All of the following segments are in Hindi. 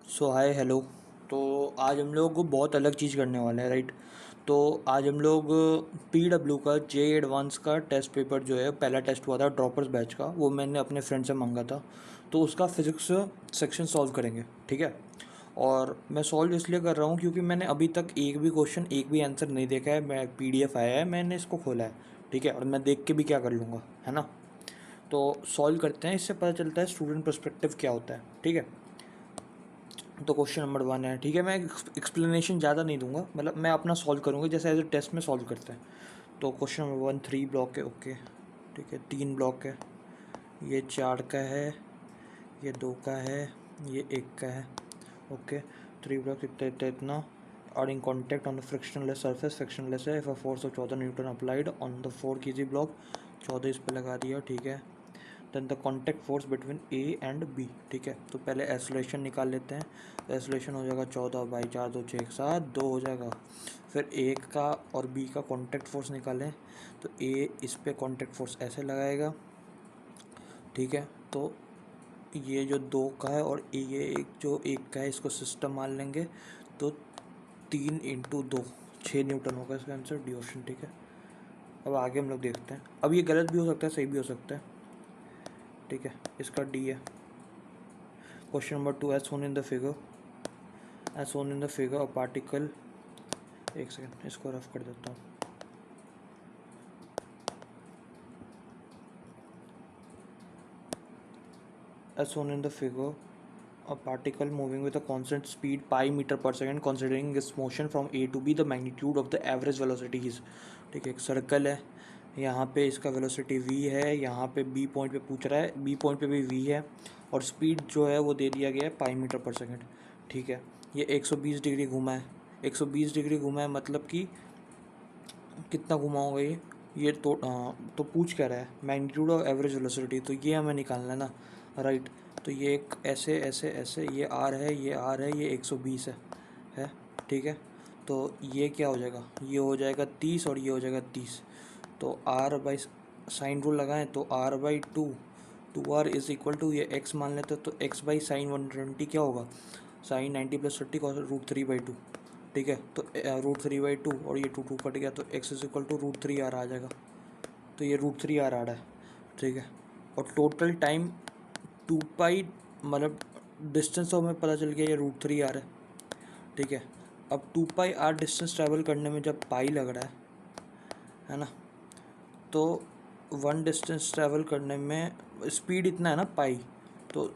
सो हाय हेलो। तो आज हम लोग बहुत अलग चीज़ करने वाले हैं, राइट। तो आज हम लोग PW का जे एडवांस का टेस्ट पेपर जो है, पहला टेस्ट हुआ था ड्रॉपर्स बैच का, वो मैंने अपने फ्रेंड से मांगा था। तो उसका फिज़िक्स सेक्शन सॉल्व करेंगे, ठीक है। और मैं सॉल्व इसलिए कर रहा हूँ क्योंकि मैंने अभी तक एक भी क्वेश्चन एक भी आंसर नहीं देखा है। मैं PDF आया है, मैंने इसको खोला है, ठीक है। और मैं देख के भी क्या कर लूँगा, है ना। तो सॉल्व करते हैं, इससे पता चलता है स्टूडेंट पर्सपेक्टिव क्या होता है, ठीक है। तो क्वेश्चन नंबर 1 है, ठीक है। मैं एक्सप्लेनेशन ज़्यादा नहीं दूंगा, मतलब मैं अपना सॉल्व करूँगा जैसे एज ए टेस्ट में सॉल्व करते हैं। तो क्वेश्चन नंबर 1 3 ब्लॉक है, ओके, ठीक है। 3 ब्लॉक है, ये 4 का है, ये 2 का है, ये 1 का है, ओके। 3 ब्लॉक इतना इतना इतना are in contact on the frictionless surface, frictionless है। If a force of 14 newton applied on the 4 kg block, 14 इस पर लगा दिया, ठीक है। Then the contact force between A and B, ठीक है। तो पहले एसोलेशन निकाल लेते हैं। तो एसोलेशन हो जाएगा 14/4 2 6 7 2 हो जाएगा। फिर ए का और बी का कॉन्टैक्ट फोर्स निकालें। तो ए इस पे कॉन्टैक्ट फोर्स ऐसे लगाएगा, ठीक है। तो ये जो 2 का है और ये एक जो 1 का है, इसको सिस्टम मान लेंगे। तो 3 × 2 6 न्यूटन होगा इसका आंसर, डी ऑप्शन, ठीक है। अब आगे हम लोग देखते हैं। अब ये गलत भी हो सकता है, सही भी हो सकता है, ठीक है। इसका डी है। Question number 2 as shown in the figure, as shown in the figure a particle, एक सेकेंड इसको रफ कर देता हूँ। As shown in the figure a particle moving with a constant speed pi meter per second considering its motion from A to B, the magnitude of the average velocity is, ठीक है। एक सर्कल है, यहाँ पे इसका वेलोसिटी v है, यहाँ पे B पॉइंट पे पूछ रहा है, B पॉइंट पे भी v है, और स्पीड जो है वो दे दिया गया है पाई मीटर पर सेकेंड, ठीक है। ये 120 डिग्री घुमा है, 120 डिग्री घुमा है, मतलब कि कितना घुमा होगा ये तो पूछ क्या रहा है, मैग्नीट्यूड ऑफ एवरेज वेलोसिटी, तो ये हमें निकालना है ना, राइट। तो ये एक ऐसे ऐसे ऐसे, ये आर है, ये आर है, ये 120 है, ठीक है। तो ये क्या हो जाएगा, ये हो जाएगा 30 और ये हो जाएगा 30। तो आर बाई साइन रूल लगाएं तो r/2, 2r is equal to, ये x मान लेते तो x बाई साइन 120 क्या होगा, साइन 90 + 30 का √3/2, ठीक है। तो √3/2 और ये 2 कट गया, तो x is equal to √3r आ जाएगा। तो ये √3r आ रहा है, ठीक है। और टोटल टाइम 2 पाई, मतलब डिस्टेंस तो हमें पता चल गया ये √3r है, ठीक है। अब 2 पाई r डिस्टेंस ट्रैवल करने में जब पाई लग रहा है ना, तो 1 डिस्टेंस ट्रैवल करने में स्पीड इतना है ना पाई, तो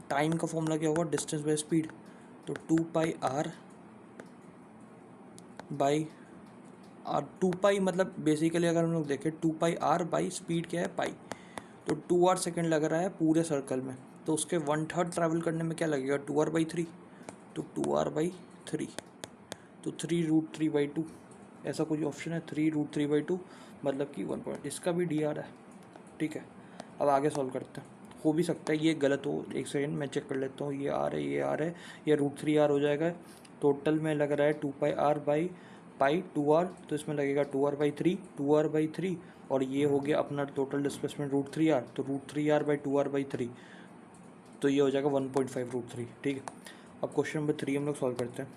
टाइम का फॉर्मूला क्या होगा, डिस्टेंस बाई स्पीड। तो 2 पाई r बाई आर, 2 पाई मतलब बेसिकली अगर हम लोग देखें 2 पाई r बाई स्पीड क्या है पाई, तो 2r सेकेंड लग रहा है पूरे सर्कल में, तो उसके 1/3 ट्रैवल करने में क्या लगेगा, 2r/3, तो 2r/3, तो 3√3/2, ऐसा कोई ऑप्शन है 3√3/2, मतलब कि 1 पॉइंट, इसका भी डी आर है, ठीक है। अब आगे सॉल्व करते हैं। हो भी सकता है ये गलत हो, एक सेकेंड मैं चेक कर लेता हूँ। ये आर है, ये आर है, ये √3r हो जाएगा। टोटल में लग रहा है 2 पाई r बाई पाई 2r, तो इसमें लगेगा 2r/3, 2r/3, और ये हो गया अपना टोटल डिस्प्लेसमेंट √3r, तो √3r बाई 2r/3, तो ये हो जाएगा 1.5 √3, ठीक है। अब क्वेश्चन नंबर 3 हम लोग सॉल्व करते हैं।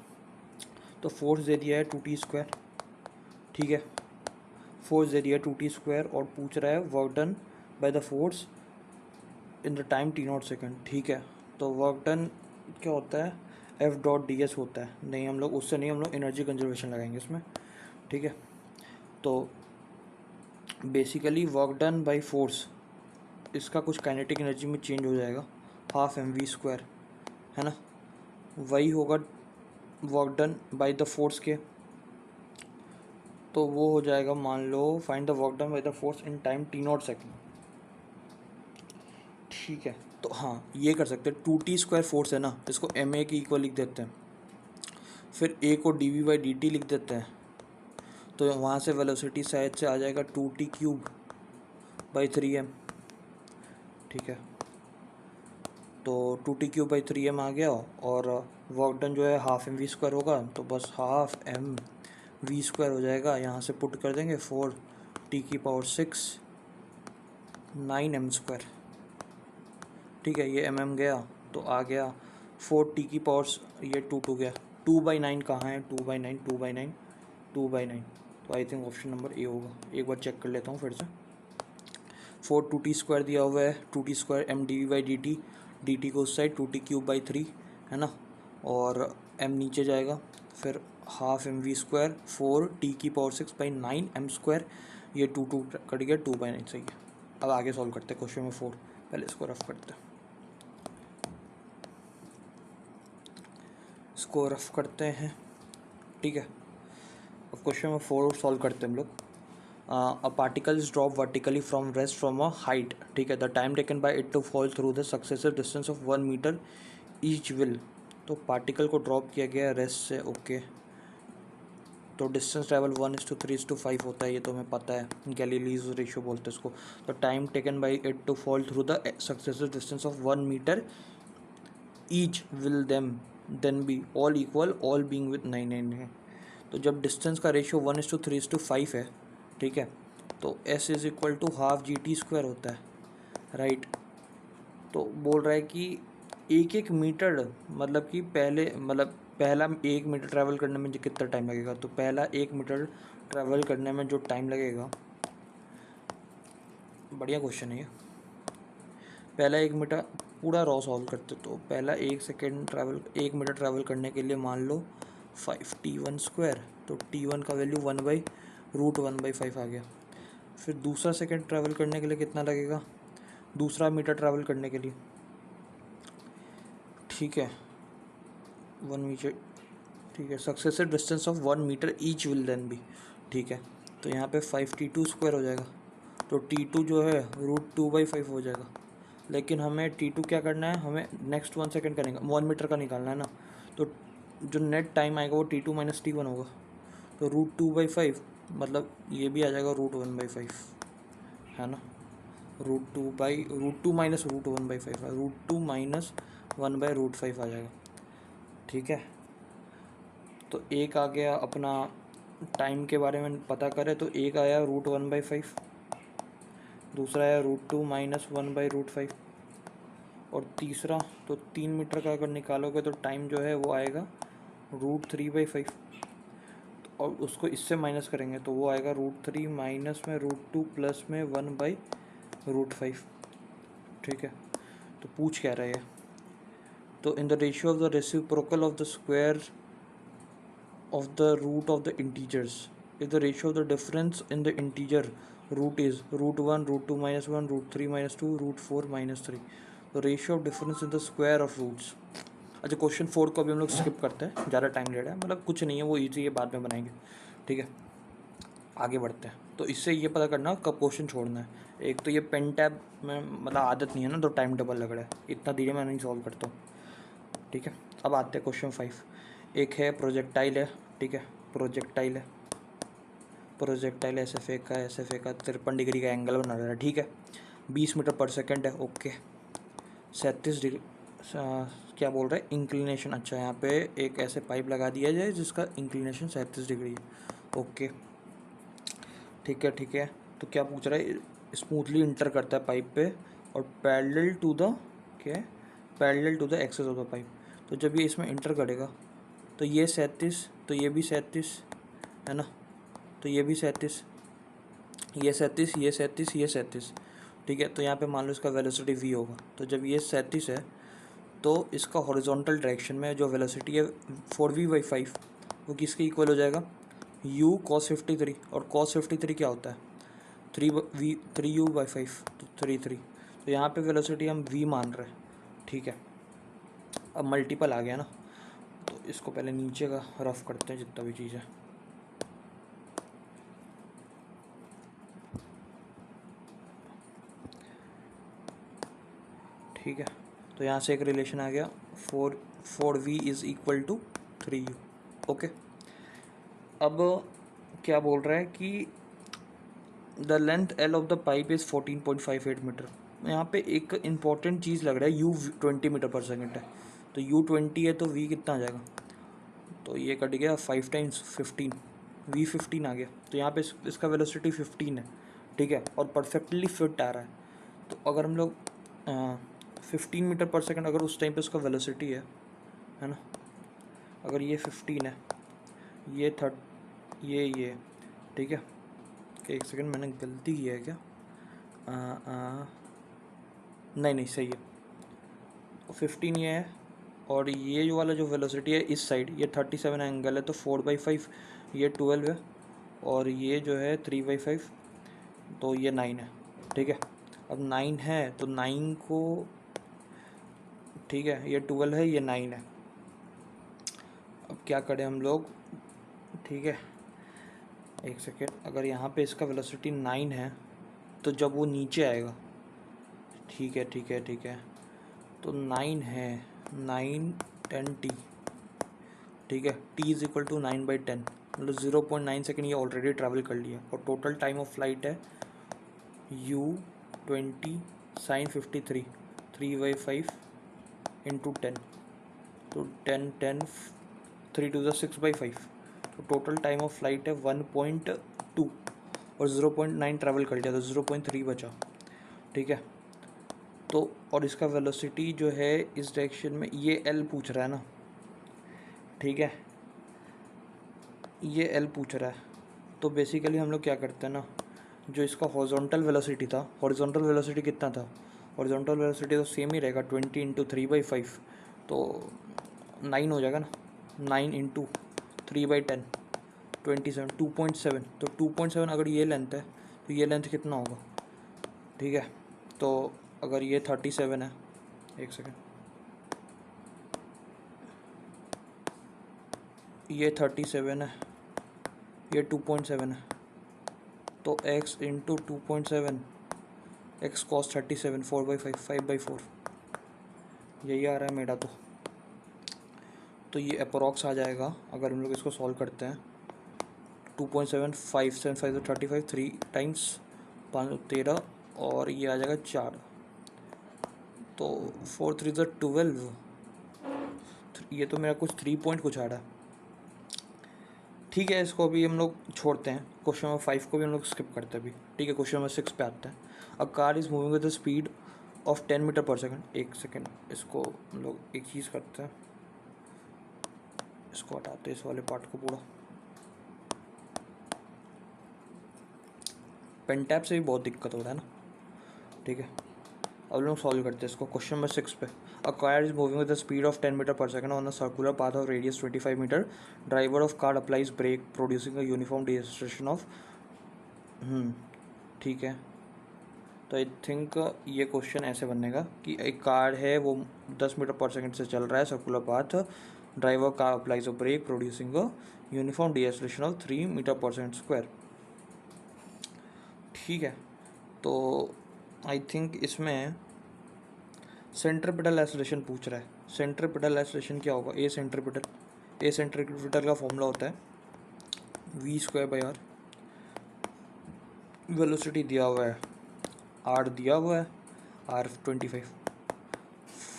तो फोर्स दे दिया है 2t², ठीक है। फोर्स दे दिया है 2t², और पूछ रहा है work done by the force in the time t0 second, ठीक है। तो वर्क डन क्या होता है, F.ds होता है, नहीं हम लोग उससे नहीं, हम लोग एनर्जी कंजर्वेशन लगाएंगे इसमें, ठीक है। तो basically work done by force, इसका कुछ काइनेटिक एनर्जी में चेंज हो जाएगा, 12mv², है ना। वही होगा work done by the force के, तो वो हो जाएगा, मान लो find the work done by the force in time t0 second, ठीक है। तो हाँ ये कर सकते हैं, 2t² फोर्स है ना, इसको ma के इक्वल लिख देते हैं, फिर a को dv/dt लिख देते हैं। तो वहाँ से वेलोसिटी शायद से आ जाएगा 2t³/3m, ठीक है। तो 2t³/3m आ गया, और वर्क डन जो है 12mv² होगा, तो बस 12mv² हो जाएगा। यहाँ से पुट कर देंगे 4t⁶ 9m², ठीक है। ये mm गया तो आ गया 4 टी की पावर ये 2 गया, 2/9 कहाँ है, 2/9 2/9 2/9, तो I think option number A होगा। एक बार चेक कर लेता हूँ फिर से। 4 2t² दिया हुआ है, 2t² mdv/dt, dt को उस साइड 2t³ है ना, और m नीचे जाएगा, फिर हाफ mv², 4 t⁻⁶/9 m², ये 2 कट गया, 2/9 सही है। अब आगे सॉल्व करते हैं क्वेश्चन नंबर 4, पहले इसको रफ करते हैं, इसको रफ करते हैं, ठीक है। अब क्वेश्चन नंबर 4 सॉल्व करते हैं हम लोग। A particle is drop vertically from rest from a height, ठीक है, the time taken by it to fall through the successive distance of 1 metre each will. तो पार्टिकल को ड्रॉप किया गया रेस्ट से, ओके, तो डिस्टेंस ट्रैवल 1:3:5 होता है, ये तो हमें पता है, गैलीलीज रेशियो बोलते हैं इसको। तो time taken by it to fall through the successive distance of 1 metre each will then be all equal, all being with 9 है। तो जब डिस्टेंस का रेशियो 1:3:5 है, ठीक है, तो s is equal to half GT² होता है, राइट। तो बोल रहा है कि 1 मीटर, मतलब कि पहला 1 मीटर ट्रैवल करने में जो कितना टाइम लगेगा, तो पहला 1 मीटर ट्रैवल करने में जो टाइम लगेगा, बढ़िया क्वेश्चन है ये। पहला 1 मीटर पूरा रॉ सॉल्व करते, तो पहला 1 मीटर ट्रैवल करने के लिए मान लो 5t1², तो t1 का वैल्यू 1/√1/5 आ गया। फिर दूसरा सेकंड ट्रैवल करने के लिए कितना लगेगा, दूसरा मीटर ट्रैवल करने के लिए, ठीक है, 1 मीटर, ठीक है, successive distance of 1 metre each will then be, ठीक है। तो यहाँ पे 5t2² हो जाएगा, तो t2 जो है √2/5 हो जाएगा। लेकिन हमें t2 क्या करना है, हमें नेक्स्ट 1 सेकंड का 1 मीटर का निकालना है ना, तो जो नेट टाइम आएगा वो t2 - t1 होगा, तो √2/5 मतलब ये भी आ जाएगा √1/5, है ना, √2 - √1/5, √2 - 1/√5 आ जाएगा, ठीक है। तो एक आ गया अपना टाइम के बारे में पता करें, तो एक आया √1/5, दूसरा आया √2 - 1/√5, और तीसरा, तो 3 मीटर का अगर निकालोगे तो टाइम जो है वो आएगा √3/5, और उसको इससे माइनस करेंगे तो वो आएगा √3 माइनस में √2 प्लस में 1/√5, ठीक है। तो पूछ क्या रहा है, तो in the ratio of the reciprocal of the square of the root of the integers, if the ratio of the difference in the integer root is √1, √2 - 1, √3 - 2, √4 - 3, the ratio of difference in the square of roots। अच्छा, क्वेश्चन 4 को अभी हम लोग स्किप करते हैं, ज़्यादा टाइम ले रहा है, मतलब कुछ नहीं है, वो ईजी है, बाद में बनाएंगे, ठीक है। आगे बढ़ते हैं, तो इससे ये पता करना कब क्वेश्चन छोड़ना है। एक तो ये पेन टैब में मतलब आदत नहीं है ना, तो टाइम टेबल लग रहा है, इतना धीरे मैं नहीं सॉल्व करता हूँ, ठीक है। अब आते हैं क्वेश्चन 5। एक है प्रोजेक्टाइल है, ठीक है, प्रोजेक्टाइल ऐसे फेंका 53 डिग्री का एंगल बना रहा है, ठीक है, 20 मीटर पर सेकंड है, ओके। 37 डिग्री क्या बोल रहा है, इंक्लिनेशन, अच्छा यहाँ पे एक ऐसे पाइप लगा दिया जाए जिसका इंक्लिनेशन 37 डिग्री है, ओके, ठीक है। तो क्या पूछ रहा है, स्मूथली इंटर करता है पाइप पे और parallel to the axis of the pipe. तो जब ये इसमें इंटर करेगा तो ये 37, तो ये भी 37, है ना, तो ये भी 37, ये 37, ये 37, ये 37, ठीक है। तो यहाँ पे मान लो इसका वेलोसिटी v होगा, तो जब ये 37 है तो इसका हॉरिजॉन्टल डायरेक्शन में जो वेलोसिटी है 4v/5 वो किसके इक्वल हो जाएगा, u cos 53, और cos 53 क्या होता है 3u/5, तो 3, तो यहाँ पे वेलोसिटी हम v मान रहे हैं, ठीक है। अब मल्टीपल आ गया ना, तो इसको पहले नीचे का रफ करते हैं जितना भी चीज़ है, ठीक है। तो यहाँ से एक रिलेशन आ गया, 4v is equal to 3u, okay. अब क्या बोल रहा है कि the length L of the pipe is 14.58 metre. यहाँ पे एक इम्पॉर्टेंट चीज़ लग रहा है, u 20 मीटर पर सेकेंड है, तो u 20 है तो v कितना आ जाएगा, तो ये कट गया 5 × 15, v 15 आ गया। तो यहाँ पे इसका वेलोसिटी 15 है, ठीक है, और परफेक्टली फिट आ रहा है। तो अगर हम लोग 15 मीटर पर सेकंड अगर उस टाइम पे उसका वेलोसिटी है, है ना। अगर ये 15 है, ये ये ठीक है। एक सेकंड, मैंने गलती की है क्या? नहीं सही है। 15 ये है, और ये जो वाला जो वेलोसिटी है इस साइड, ये 37 एंगल है, तो 4/5 ये 12 है, और ये जो है 3/5, तो ये 9 है। ठीक है, अब 9 है तो 9 को, ठीक है, ये 12 है, ये 9 है। अब क्या करें हम लोग? ठीक है, एक सेकेंड, अगर यहाँ पे इसका वेलोसिटी 9 है तो जब वो नीचे आएगा, ठीक है, तो 9 है, 9 10 टी, ठीक है, टी इज़ इक्वल टू 9/10, मतलब 0.9 सेकेंड ये ऑलरेडी ट्रैवल कर लिया, और टोटल टाइम ऑफ फ्लाइट है u20 sin 53, 3/5 इंटू 10, तो 10 3 to the 6/5, तो टोटल टाइम ऑफ फ्लाइट है 1.2, और 0.9 ट्रैवल कर लिया तो 0.3 बचा। ठीक है, तो और इसका वेलोसिटी जो है इस डायरेक्शन में, ये एल पूछ रहा है ना, ठीक है, ये एल पूछ रहा है। तो बेसिकली हम लोग क्या करते हैं ना, जो इसका हॉरिजॉन्टल वेलोसिटी था, हॉरिजॉन्टल वेलोसिटी कितना था, हॉरिजॉन्टल वेलोसिटी तो सेम ही रहेगा 20 इंटू 3/5, तो 9 हो जाएगा ना, 9 इंटू 3/10, 27, 2.7, तो 2.7 अगर ये लेंथ है तो ये लेंथ कितना होगा? ठीक है, तो अगर ये 37 है, एक सेकेंड, ये 37 है, ये 2.7 है, तो x इंटू 2.7, एक्स कॉस 37, 4/5, 5/4, यही आ रहा है मेरा। तो ये अप्रोक्स आ जाएगा अगर हम लोग इसको सॉल्व करते हैं, 2.7, 5 7 5 तो 35, 3 टाइम्स 5 13, और ये आ जाएगा 4, तो 4 3 जो 12, ये तो मेरा कुछ 3 पॉइंट कुछ आ रहा है। ठीक है, इसको अभी हम लोग छोड़ते हैं, क्वेश्चन नंबर 5 को भी हम लोग स्किप करते हैं अभी। ठीक है, क्वेश्चन नंबर 6 पे आते हैं। A car is moving with the speed of 10 metre per second. एक सेकेंड, इसको हम लोग एक चीज़ करते हैं, इसको हटाते हैं इस वाले पार्ट को पूरा। पेन टैप से भी बहुत दिक्कत हो रहा है ना। ठीक है, अब लोग सॉल्व करते हैं इसको। क्वेश्चन नंबर 6 पे, a car is moving with the speed of 10 metre per second on a circular path of radius 25 meter. Driver of car applies brake producing a uniform distribution of, ठीक है, तो आई थिंक ये क्वेश्चन ऐसे बनेगा कि एक कार है वो 10 मीटर पर सेकंड से चल रहा है circular path, driver car applies a brake producing a uniform distribution of 3 metre per second square. ठीक है, तो आई थिंक इसमें सेंट्रीपिटल एक्सेलरेशन पूछ रहा है। सेंट्रीपिटल एक्सेलरेशन क्या होगा? ए सेंट्रीपिटल का फॉर्मूला होता है v²/r। वेलोसिटी दिया हुआ है, r दिया हुआ है, r 25,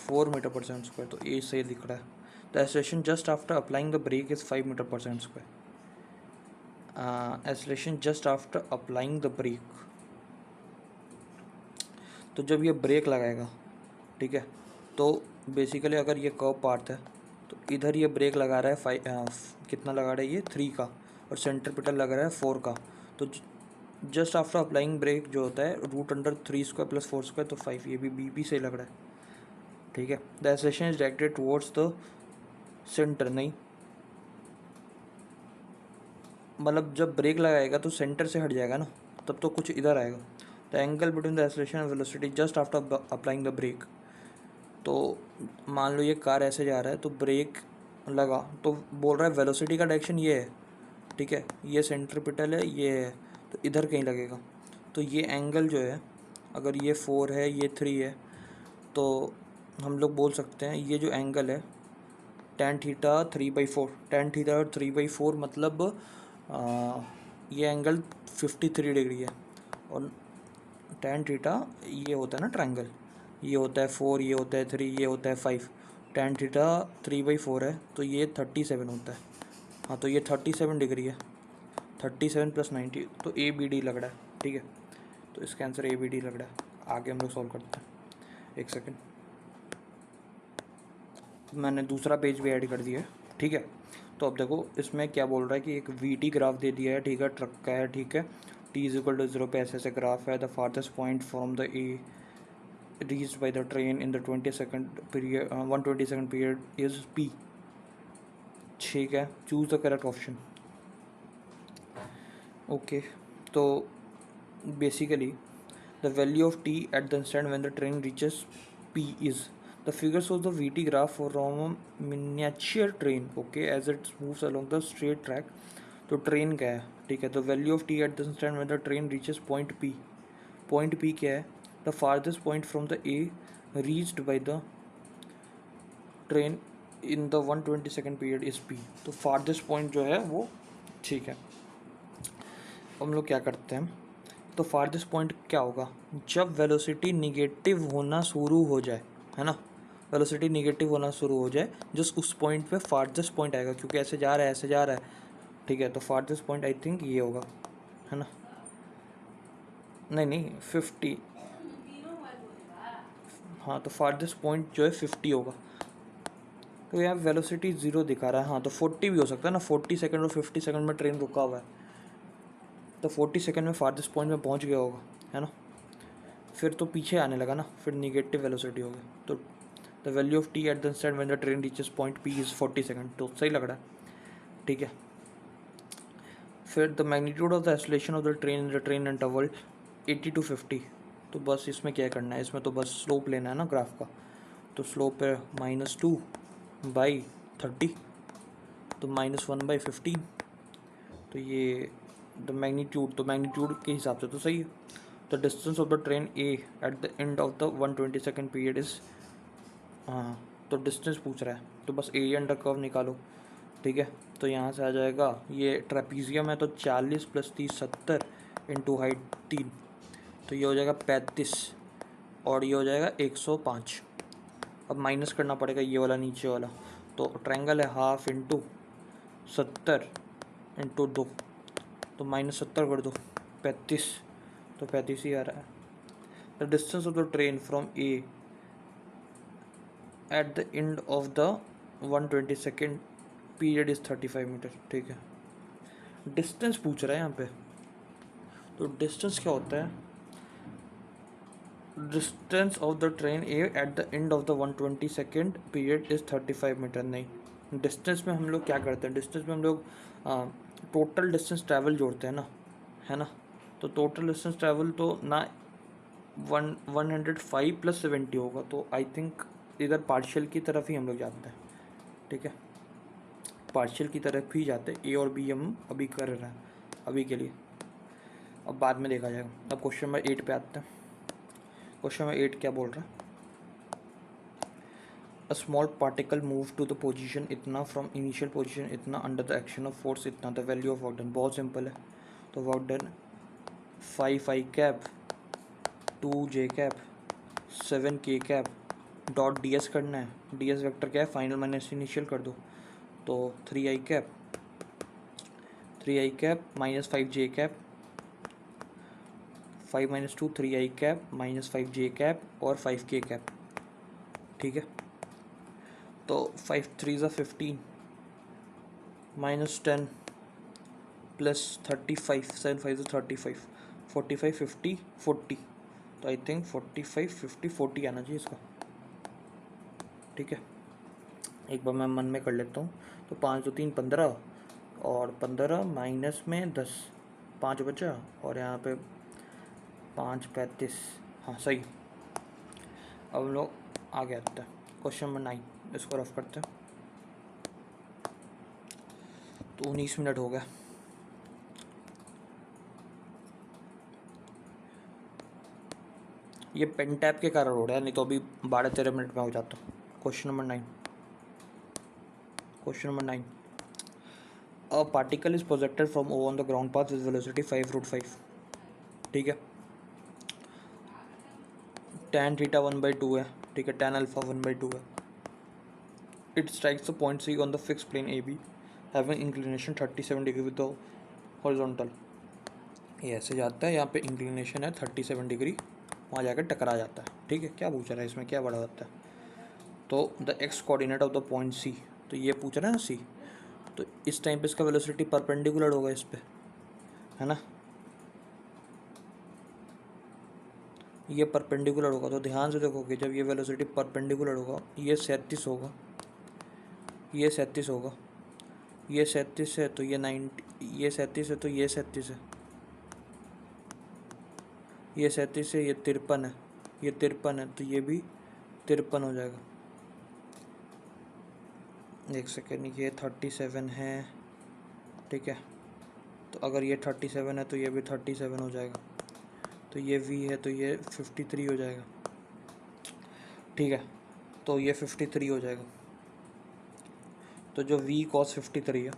4 meter per second square, तो ए सही दिख रहा है। The acceleration just after applying the brake is 5 meter per second square. Acceleration just after applying the brake, तो जब ये ब्रेक लगाएगा, ठीक है, तो बेसिकली अगर ये कर्व पार्ट है तो इधर ये ब्रेक लगा रहा है कितना लगा रहा है ये 3 का, और सेंट्रीपिटल लगा रहा है 4 का, तो जस्ट आफ्टर अप्लाइंग ब्रेक जो होता है √3² + 4², तो 5, ये भी बी सही लग रहा है। ठीक है, the acceleration is directed towards the centre, नहीं मतलब जब ब्रेक लगाएगा तो सेंटर से हट जाएगा ना, तब तो कुछ इधर आएगा। The angle between the acceleration and velocity just after applying the brake, तो मान लो ये कार ऐसे जा रहा है तो ब्रेक लगा, तो बोल रहा है वेलोसिटी का डायरेक्शन ये है, ठीक है, ये सेंट्रीपिटल है, ये है, तो इधर कहीं लगेगा। तो ये एंगल जो है, अगर ये 4 है, ये 3 है, तो हम लोग बोल सकते हैं ये जो एंगल है tan थीटा 3/4, tan थीटा 3/4 मतलब ये एंगल 53 डिग्री है, और tan थीटा ये होता है ना ट्रायंगल, ये होता है 4, ये होता है 3, ये होता है 5, tan थीटा 3/4 है तो ये 37 होता है। हाँ, तो ये 37 डिग्री है, 37 + 90, तो ABD लग रहा है। ठीक है, तो इसका आंसर ABD लग रहा है। आगे हम लोग सॉल्व करते हैं, एक सेकेंड। मैंने दूसरा पेज भी ऐड कर दिया है, ठीक है। तो अब देखो इसमें क्या बोल रहा है कि एक वी ग्राफ दे दिया है, ठीक है, ट्रक का है, ठीक है। टी इज इक्वल टू 0 पे ऐसे ग्राफ है। The farthest point from the A reached by the train in the 20-second period 120-second period is P, ठीक है। Choose the correct option. Okay, तो basically the value of T at the instant when the train reaches P is the figure shows the VT graph from a miniature train, okay, as it moves along the straight track। तो ट्रेन क्या है, ठीक है। The value of T at the instant when the train reaches point P, point P क्या है, the farthest point from the A reached by the train in the 120-second period is P। तो फारदेस्ट पॉइंट जो है वो, ठीक है। हम लोग क्या करते हैं, तो फारदेस्ट पॉइंट क्या होगा, जब वेलोसिटी निगेटिव होना शुरू हो जाए, है ना, वेलोसिटी निगेटिव होना शुरू हो जाए, जस्ट उस पॉइंट पे फारदेस्ट पॉइंट आएगा, क्योंकि ऐसे जा रहा है, ऐसे जा रहा है, ठीक है। तो फारदेस्ट पॉइंट आई थिंक ये होगा, है ना, नहीं 50, हाँ, तो फारदेस्ट पॉइंट जो है 50 होगा। तो यहाँ वेलोसिटी 0 दिखा रहा है, हाँ, तो 40 भी हो सकता है ना, 40 सेकंड और 50 सेकंड में ट्रेन रुका हुआ है, तो 40 सेकंड में फारदेस्ट पॉइंट में पहुँच गया होगा, है ना। फिर तो पीछे आने लगा ना, फिर निगेटिव वेलोसिटी हो गई। तो the value of T at the instant when the train reaches point P is 40 second, तो सही लग रहा है, ठीक है। फिर the magnitude of the acceleration of the train interval 80 to 50। तो बस इसमें क्या करना है, इसमें तो बस स्लोप लेना है ना ग्राफ का। तो स्लोप है -2/30, तो -1/15। तो ये द मैग्नीट्यूड, तो मैग्नीट्यूड के हिसाब से तो सही है। The distance of the train A at the end of the 120-second period is, हाँ, तो डिस्टेंस पूछ रहा है, तो बस एरिया अंडर कर्व निकालो, ठीक है। तो यहाँ से आ जाएगा, ये ट्रेपीजियम है तो 40 + 30 70 इंटू हाइट 3, तो ये हो जाएगा 35, और ये हो जाएगा 105। अब माइनस करना पड़ेगा ये वाला नीचे वाला, तो ट्रायंगल है हाफ इंटू 70 इंटू 2, तो -70 कर दो, 35, तो 35 ही आ रहा है। The distance of the train from A at the end of the 120-second period is 35 metre, ठीक है। डिस्टेंस पूछ रहा है यहाँ पे, तो डिस्टेंस क्या होता है, distance of the train A at the end of the 120-second period is 35 metre. नहीं, डिस्टेंस में हम लोग क्या करते हैं, डिस्टेंस में हम लोग टोटल डिस्टेंस ट्रैवल जोड़ते हैं ना, है ना। तो टोटल डिस्टेंस ट्रैवल तो ना 105 + 70 होगा, तो आई थिंक इधर पार्शियल की तरफ ही हम लोग जाते हैं, ठीक है, पार्शियल की तरफ ही जाते हैं। ए और बी हम अभी कर रहे हैं अभी के लिए, अब बाद में देखा जाएगा। अब क्वेश्चन नंबर 8 पे आते हैं। क्वेश्चन नंबर 8 क्या बोल रहा है, a small particle move to the position इतना फ्रॉम इनिशियल पोजीशन इतना under the action of force इतना, the value of work done. बहुत सिंपल है, तो work done 5 i cap 2 j cap 7 k cap dot ds करना है। ds वेक्टर क्या है, फाइनल माइनस इनिशियल कर दो, तो 3i cap -5j cap 5 - 2 3i cap -5j cap और 5k कैप, ठीक है। तो 5 3 = 15 -10 + 35 7 5 = 35 45 50 40, तो आई थिंक 45 50 40 आना चाहिए इसका, ठीक है। एक बार मैं मन में कर लेता हूँ, तो 5 2 3 15 और 15 माइनस में 10, 5 बचा, और यहाँ पे 5 35, हाँ सही। अब हम लोग आगे आते हैं, क्वेश्चन नंबर 9, इसको रफ करते हैं। तो 19 मिनट हो गया, ये पेन टैप के कारण हो रहा है, नहीं तो अभी 12-13 मिनट में हो जाता। Question number 9, question number 9, a particle is projected from O on the ground path with velocity 5√5, ठीक है। tan थीटा 1/2 है, ठीक है, tan अल्फा 1/2 है। It strikes the point C on the fix plane A B having inclination 37 degree with the horizontal. ये ऐसे जाता है, यहाँ पे इंक्लिनेशन है 37 डिग्री, वहाँ जाकर टकरा जाता है, ठीक है। क्या पूछ रहा है इसमें, क्या बड़ा होता है, तो the x coordinate of the point C, तो ये पूछ रहा है ना सी, तो इस टाइम पे इसका वेलोसिटी परपेंडिकुलर होगा इस पे, है ना, ये परपेंडिकुलर होगा। तो ध्यान से देखोगे जब ये वेलोसिटी परपेंडिकुलर होगा, ये 37 होगा, ये 37 होगा, ये 37 है तो ये 90, ये 37 है तो ये 37 है, ये 37 है, ये 53 है, ये 53 है, तो ये भी 53 हो जाएगा। एक सेकेंड, ये 37 है, ठीक है, तो अगर ये 37 है तो ये भी 37 हो जाएगा, तो ये v है तो ये 53 हो जाएगा, ठीक है, तो ये 53 हो जाएगा। तो जो v cos 53 है,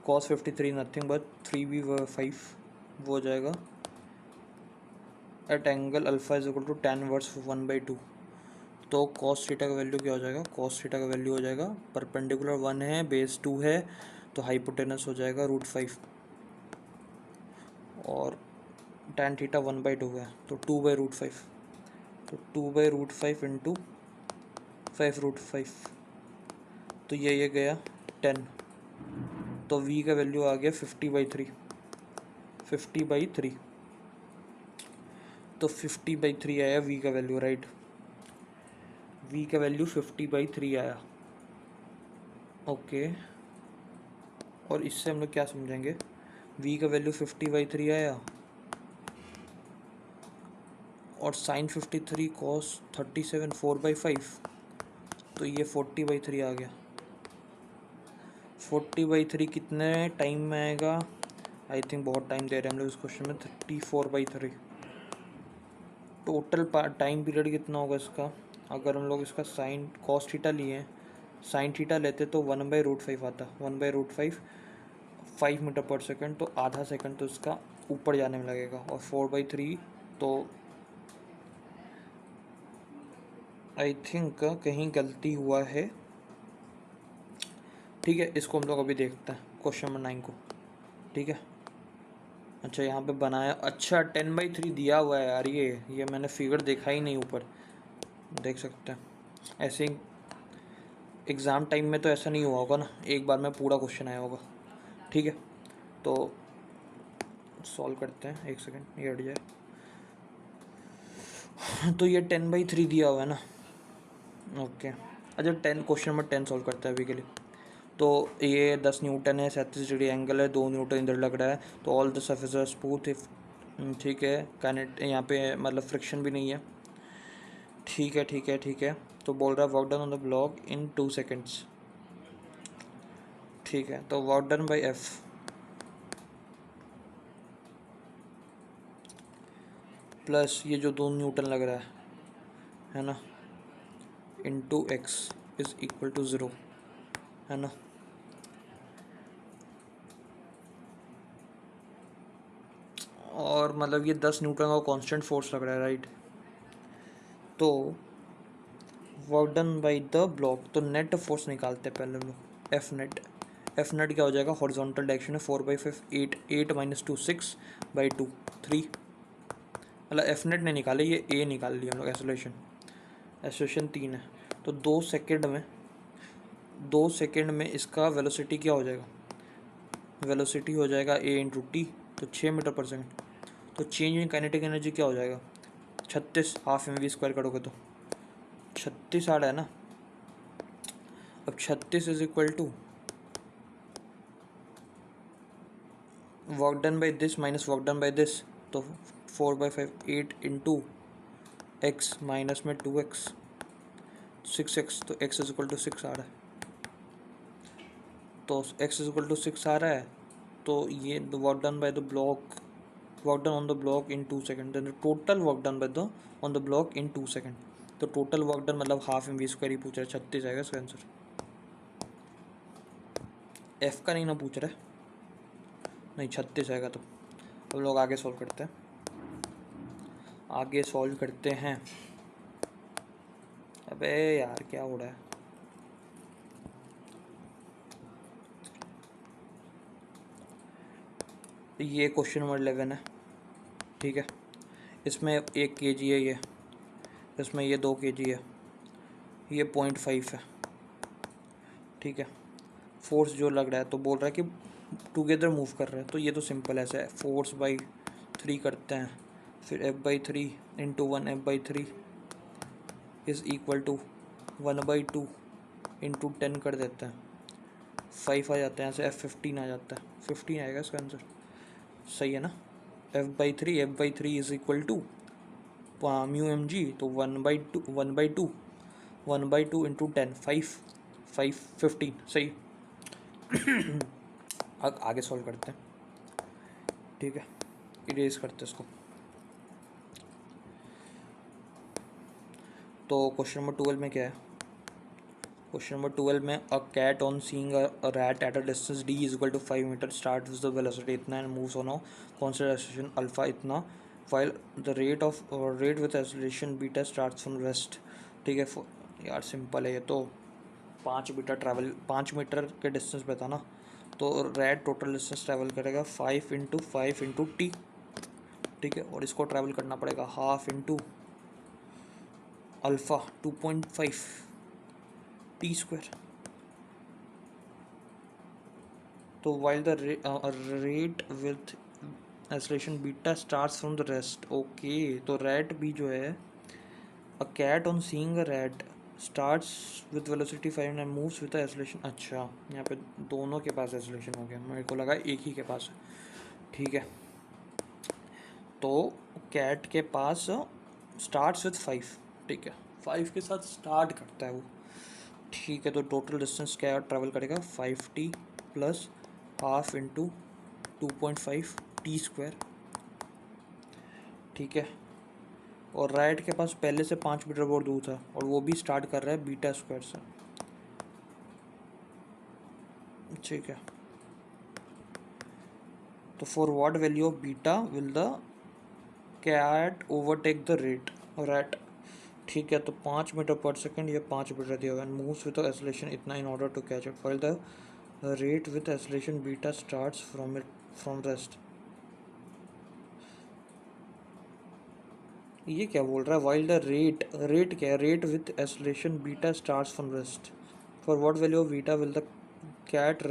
cos 53 नथिंग बट 3v5 वो हो जाएगा at angle alpha is equal to tan inverse 1/2। तो cos थीटा का वैल्यू क्या हो जाएगा, cos थीटा का वैल्यू हो जाएगा, परपेंडिकुलर 1 है, बेस 2 है, तो हाइपोटेनस हो जाएगा √5, और tan थीटा 1/2 है तो 2/√5, तो 2/√5 इंटू 5√5, तो ये गया 10, तो v का वैल्यू आ गया 50/3, 50/3, तो 50/3 आया v का वैल्यू, राइट, v का वैल्यू 50/3 आया, ओके। और इससे हम लोग क्या समझेंगे, v का वैल्यू 50/3 आया, और साइन 53 कॉस 37 4/5, तो ये 40/3 आ गया। 40/3 कितने टाइम में आएगा, आई थिंक बहुत टाइम दे रहे हैं हम लोग इस क्वेश्चन में, 34/3। टोटल टाइम पीरियड कितना होगा इसका, अगर हम लोग इसका साइन कॉस थीटा लिए, साइन थीटा लेते तो 1/√5 आता, 1/√5 5 मीटर पर सेकेंड, तो आधा सेकंड तो इसका ऊपर जाने में लगेगा, और 4/3 तो आई थिंक कहीं गलती हुआ है, ठीक है, इसको हम लोग अभी देखते हैं क्वेश्चन नंबर 9 को, ठीक है। अच्छा यहाँ पे बनाया, अच्छा 10/3 दिया हुआ है यार, ये मैंने फिगर देखा ही नहीं, ऊपर देख सकते हैं, ऐसे ही एग्ज़ाम टाइम में तो ऐसा नहीं हुआ होगा ना, एक बार में पूरा क्वेश्चन आया होगा, ठीक है। तो सॉल्व करते हैं, एक सेकंड ये हट जाए, तो ये 10/3 दिया हुआ है ना, ओके। अच्छा क्वेश्चन नंबर 10 सॉल्व करते हैं अभी के लिए। तो ये 10 न्यूटन है, 37 डिग्री एंगल है, 2 न्यूटन इधर लग रहा है, तो all the surface are smooth, if ठीक है, काइनेट यहाँ पे मतलब फ्रिक्शन भी नहीं है, ठीक है ठीक है ठीक है। तो बोल रहा है work done on the block in 2 seconds, ठीक है, तो work done by F plus ये जो 2 न्यूटन लग रहा है ना, into x is equal to 0, है ना, और मतलब ये 10 न्यूटन का कांस्टेंट फोर्स लग रहा है, राइट। तो work done by the block, तो नेट फोर्स निकालते हैं पहले हम लोग, एफ नेट, एफ नेट क्या हो जाएगा, हॉरिजॉन्टल डायरेक्शन है 4/5 8 8 - 2 6/2 3, मतलब एफ नेट नहीं निकाले, ये ए निकाल लिया हम लोग, एसोलेशन, एसोलेशन 3 है, तो 2 सेकेंड में इसका वेलोसिटी क्या हो जाएगा, वेलोसिटी हो जाएगा ए इंटू टी, तो 6 मीटर पर सेकेंड, तो चेंज इन काइनेटिक एनर्जी क्या हो जाएगा, 36 हाफ mv² करोगे तो 36 आ रहा है ना। अब 36 is equal to work done by this minus work done by this, तो 4/5 8 इंटू एक्स माइनस में 2x 6x, तो x इज इक्वल टू 6 आ रहा है, तो x इज इक्वल टू 6 आ रहा है, तो ये work done by the block, work done on the block in 2 second, then total work done by the on the block in 2 second, तो टोटल वर्क डन मतलब हाफ mv² ही पूछ रहा है, 36 आएगा इसका आंसर, एफ का नहीं ना पूछ रहा है, नहीं 36 आएगा। तो हम लोग आगे सॉल्व करते हैं, आगे सॉल्व करते हैं, अबे यार क्या हो रहा है, ये क्वेश्चन नंबर 11 है, ठीक है, इसमें 1 kg है ये, इसमें ये 2 kg है, ये 0.5 है, ठीक है। फोर्स जो लग रहा है तो बोल रहा है कि टुगेदर मूव कर रहा है, तो ये तो सिंपल ऐसा है, फोर्स बाई 3 करते हैं, फिर F/3 into 1 F/3 is equal to 1/2 into 10 कर देते हैं, 5 आ जाते हैं, यहाँ से F15 आ जाता है, 15 आएगा इसका आंसर, सही है ना। F/3 is equal to mu m g, तो 1/2 इंटू 10, 15 सही। आगे सॉल्व करते हैं, ठीक है, इरेज करते हैं इसको। तो क्वेश्चन नंबर 12 में क्या है, क्वेश्चन नंबर 12 में a cat on seeing a rat at a distance d is equal to 5 meter start with the velocity इतना and moves on a constant acceleration alpha इतना, while the rate with acceleration beta starts from rest, ठीक है। यार सिंपल है ये तो, 5 मीटर के डिस्टेंस पे था ना, तो रैट टोटल डिस्टेंस ट्रैवल करेगा 5 इंटू 5 इंटू टी, ठीक है, और इसको ट्रैवल करना पड़ेगा half into alpha 2.5 T square. तो while the rate with acceleration beta starts from the rest, okay, तो रैट भी जो है, a cat on seeing a rat starts with velocity 5 and moves with acceleration, अच्छा यहाँ पे दोनों के पास एक्सेलरेशन हो गया, मेरे को लगा एक ही के पास है, ठीक है। तो कैट के पास स्टार्ट्स विद 5, ठीक है, 5 के साथ स्टार्ट करता है वो, ठीक है। तो टोटल डिस्टेंस क्या ट्रैवल करेगा 5t plus half into 2.5 T square, ठीक है। और राइट के पास पहले से 5 मीटर बहुत दूर था और वो भी स्टार्ट कर रहा है बीटा स्क्वायर से, ठीक है। तो for what value of beta will the cat overtake the rat, ठीक है। तो 5 मीटर पर सेकेंड, ये 5 मीटर दिया हुआ है, मूव्स विद एक्सेलरेशन इतना in order to catch it, while the rat with acceleration beta starts from rest. ये क्या बोल रहा है, वाइल द रेट क्या है, rat with acceleration beta starts from rest, for what value of beta will the cat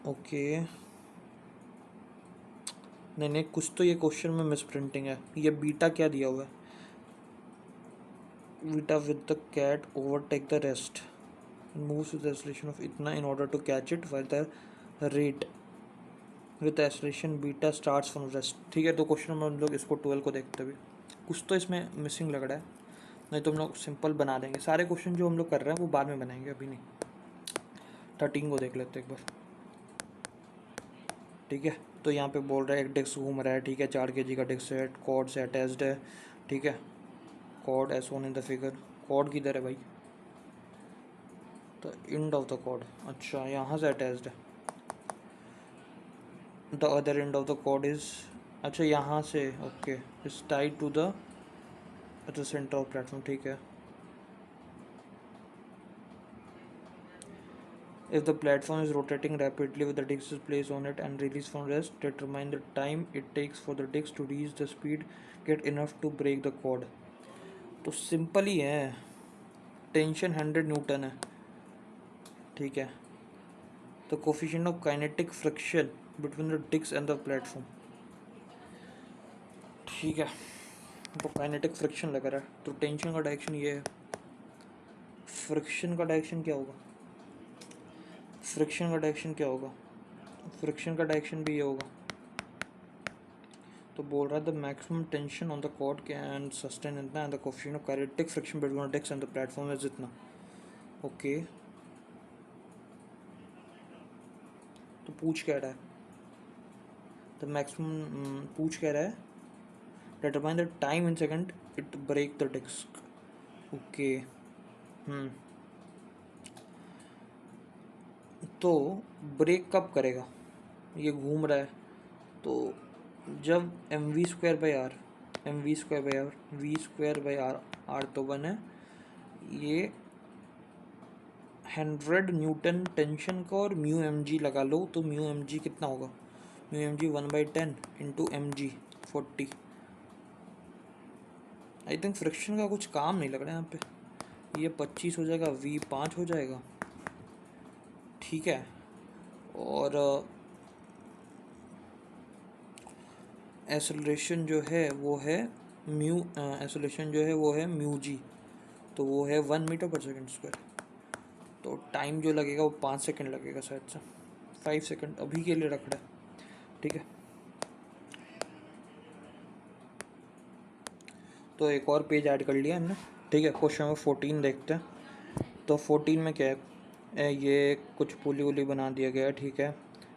okay, नहीं कुछ तो ये क्वेश्चन में मिस प्रिंटिंग है, ये बीटा क्या दिया हुआ है, beta with the cat overtake the rest moves with acceleration of इतना in order to catch it, while the rate with acceleration beta starts from rest, ठीक है। तो क्वेश्चन में हम लोग इसको 12 को देखते हुए, कुछ तो इसमें मिसिंग लग रहा है, नहीं तो हम लोग सिंपल बना देंगे, सारे क्वेश्चन जो हम लोग कर रहे हैं वो बाद में बनाएंगे, अभी नहीं। 13 को देख लेते एक बार, ठीक है। तो यहाँ पे बोल रहा है एक डिस्क घूम रहा है, ठीक है, 4 kg का डिस्क है, कॉर्ड से अटैच्ड है, ठीक है, cord as shown in the figure, cord किधर है भाई, the end of the cord, अच्छा यहाँ से अटैच्ड है, the other end of the cord is, अच्छा यहाँ से, okay, is tied to the centre of platform, ठीक है। If the platform is rotating rapidly with the disc placed on it and released from rest, determine the time it takes for the disc to reach the speed get enough to break the cord. तो सिंपल ही है, टेंशन 100 न्यूटन है, ठीक है। तो coefficient of kinetic friction between the disc and the platform, ठीक है। तो काइनेटिक फ्रिक्शन लग रहा है, तो टेंशन का डायरेक्शन ये है, फ्रिक्शन का डायरेक्शन क्या होगा, फ्रिक्शन का डायरेक्शन क्या होगा, फ्रिक्शन का डायरेक्शन भी ये होगा। तो बोल रहा है the maximum tension on the cord can sustain इतना and the coefficient of kinetic friction between the disc and the platform is इतना, ओके। तो पूछ क्या रहा है, द मैक्सिमम पूछ क्या रहा है, determine the time in second it break the disc, okay. तो ब्रेक कब करेगा, ये घूम रहा है, तो जब mv² बाई आर, आर तो 1 है, ये 100 न्यूटन टेंशन का और म्यू एम जी लगा लो, तो म्यू एम जी कितना होगा, mu m g 1/10 into m g 40। I think friction का कुछ काम नहीं लग रहा है यहाँ पे, ये 25 हो जाएगा, v 5 हो जाएगा, ठीक है। और एक्सेलरेशन जो है वो है म्यू, एक्सेलरेशन जो है वो है म्यू जी, तो वो है 1 मीटर/सेकंड स्क्वायर। तो टाइम जो लगेगा वो 5 सेकंड लगेगा शायद से, 5 सेकंड अभी के लिए रख रहा है, ठीक है। तो एक और पेज ऐड कर लिया हमने, ठीक है। क्वेश्चन नंबर 14 देखते हैं। तो 14 में क्या है, ये कुछ पुली उली बना दिया गया है, ठीक है।